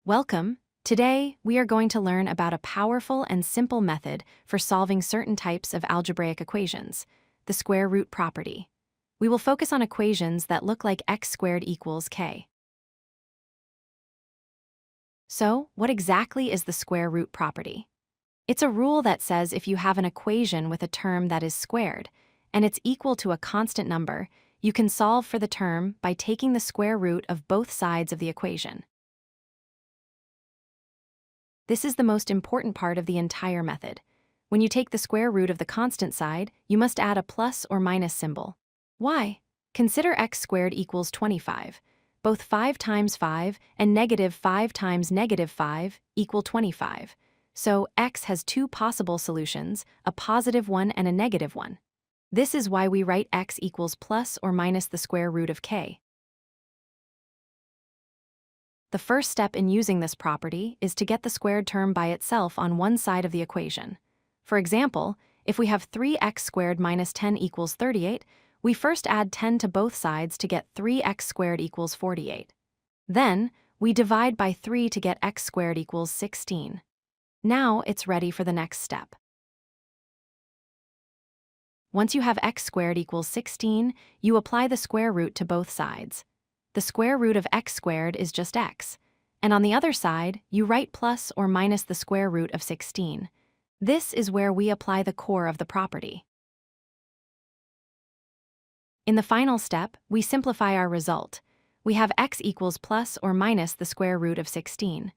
Welcome. Today, we are going to learn about a powerful and simple method for solving certain types of algebraic equations, the square root property. We will focus on equations that look like x squared equals k. So, what exactly is the square root property? It's a rule that says if you have an equation with a term that is squared, and it's equal to a constant number, you can solve for the term by taking the square root of both sides of the equation. This is the most important part of the entire method. When you take the square root of the constant side, you must add a plus or minus symbol. Why? Consider x squared equals 25. Both 5 times 5 and negative 5 times negative 5 equal 25. So x has two possible solutions, a positive one and a negative one. This is why we write x equals plus or minus the square root of k. The first step in using this property is to get the squared term by itself on one side of the equation. For example, if we have 3x squared minus 10 equals 38, we first add 10 to both sides to get 3x squared equals 48. Then, we divide by 3 to get x squared equals 16. Now it's ready for the next step. Once you have x squared equals 16, you apply the square root to both sides. The square root of x squared is just x. And on the other side, you write plus or minus the square root of 16. This is where we apply the core of the property. In the final step, we simplify our result. We have x equals plus or minus the square root of 16.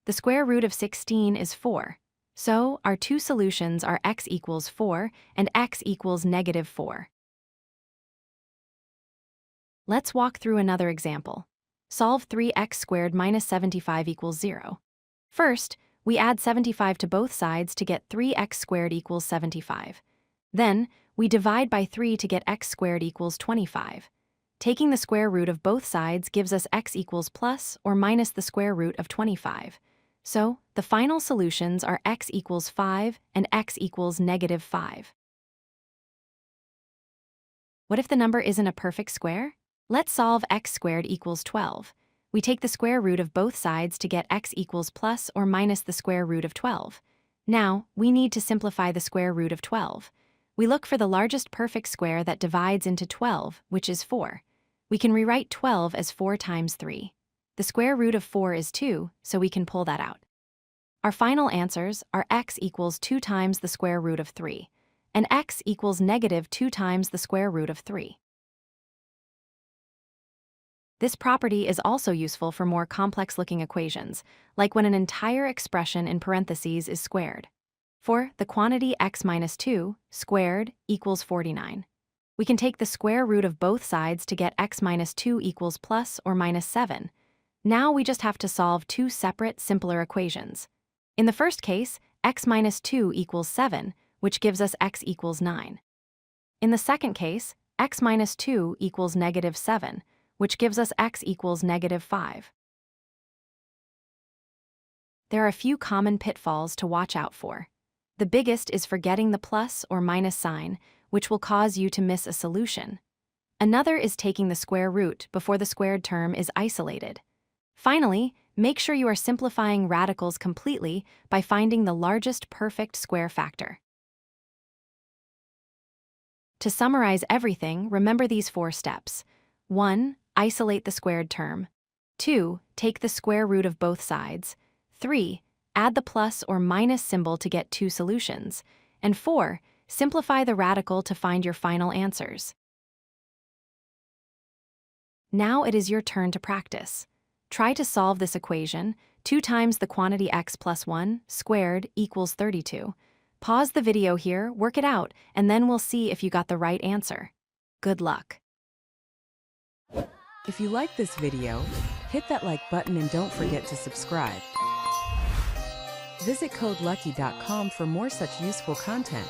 The square root of 16 is 4. So, our two solutions are x equals 4 and x equals negative 4. Let's walk through another example. Solve 3x squared minus 75 equals 0. First, we add 75 to both sides to get 3x squared equals 75. Then, we divide by 3 to get x squared equals 25. Taking the square root of both sides gives us x equals plus or minus the square root of 25. So, the final solutions are x equals 5 and x equals negative 5. What if the number isn't a perfect square? Let's solve x squared equals 12. We take the square root of both sides to get x equals plus or minus the square root of 12. Now, we need to simplify the square root of 12. We look for the largest perfect square that divides into 12, which is 4. We can rewrite 12 as 4 times 3. The square root of 4 is 2, so we can pull that out. Our final answers are x equals 2 times the square root of 3, and x equals negative 2 times the square root of 3. This property is also useful for more complex-looking equations, like when an entire expression in parentheses is squared. For the quantity x minus 2 squared equals 49. We can take the square root of both sides to get x minus 2 equals plus or minus 7. Now we just have to solve two separate, simpler equations. In the first case, x minus 2 equals 7, which gives us x equals 9. In the second case, x minus 2 equals negative 7, which gives us x equals negative 5. There are a few common pitfalls to watch out for. The biggest is forgetting the plus or minus sign, which will cause you to miss a solution. Another is taking the square root before the squared term is isolated. Finally, make sure you are simplifying radicals completely by finding the largest perfect square factor. To summarize everything, remember these 4 steps. 1. Isolate the squared term. 2. Take the square root of both sides. 3. Add the plus or minus symbol to get two solutions. And 4. Simplify the radical to find your final answers. Now it is your turn to practice. Try to solve this equation, 2 times the quantity x plus 1 squared equals 32. Pause the video here, work it out, and then we'll see if you got the right answer. Good luck. If you like this video, hit that like button and don't forget to subscribe. Visit codelucky.com for more such useful content.